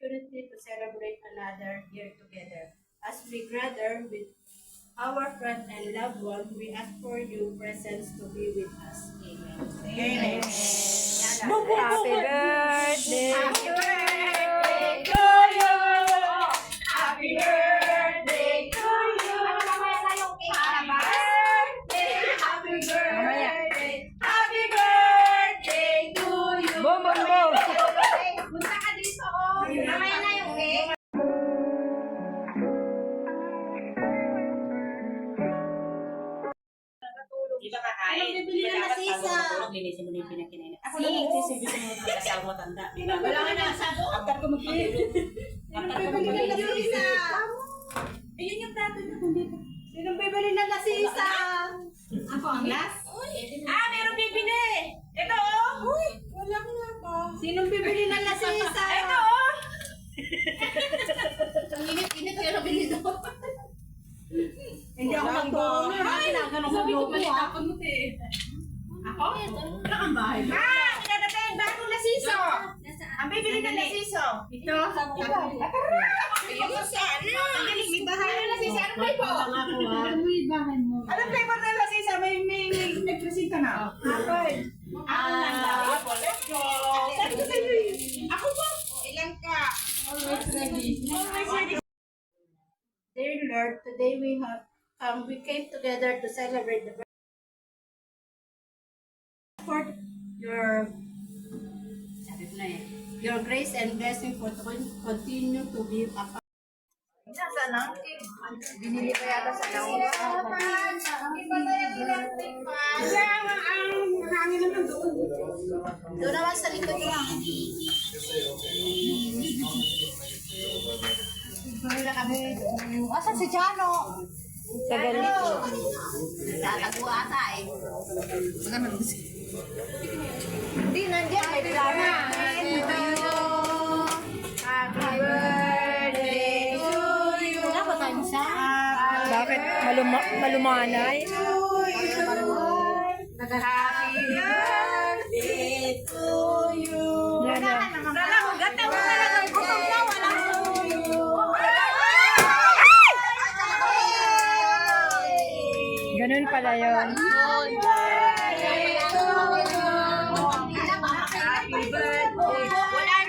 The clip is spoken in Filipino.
opportunity to celebrate another year together. As we gather with our friends and loved ones, we ask for your presence to be with us. Amen. Amen. Happy birthday! Happy birthday to you! Happy birthday to you! Happy birthday! Happy birthday to you! Boom, boom, boom! Punta ka dito, oh! Mamaya na yung cake! Di ba kakain? Anong bibili na nasisa? Linisin mo na yung pinakinain. Ako lang nagsisilbi sa mga pagkasal mo tanda. Wala ka na asado. After ko mag-iilog. After ko mag-iilog. Ayun yung plato niya dito. Sinong bibili na nasisa? Ako ang last? Ah, meron bibili! Ito oh! Uy, wala nga ba? Sinong bibili na nasisa? Ito oh! Ang init-init kaya nabili doon. Hindi ako magtulong. Ginaganong mo yung malipapag mo Ako? Wala kang bahay. Ah! Pinadating bagong nasiso! Ang bibili na nasiso! Ito? Ayun mo siya! Ano? Ang galing, may bahay na nasiso! Anong flavor? May bahay mo. Anong flavor na nasiso? May present ka na? Apple! Ako lang daw. Let's go! Sabi ko sa'yo eh. Ako ba? Ilan ka? Always ready. Always ready. Dear Lord, today we came together to celebrate the birth for your grace and blessing for to continue to be a part. Nasaan ang cake? Binili ko yata sa nauna. Doon naman sa likod lang. Asan si Chano? Tagal. Tatago ata eh. Hindi, nandiyan. May plana. Happy birthday to you. Wala ba tayong sa? Bakit? Malumanay? Happy birthday to you. Yan o. Lala, gata mo talagang gutom na. Walang Ganun pala yun. Happy birthday. Wala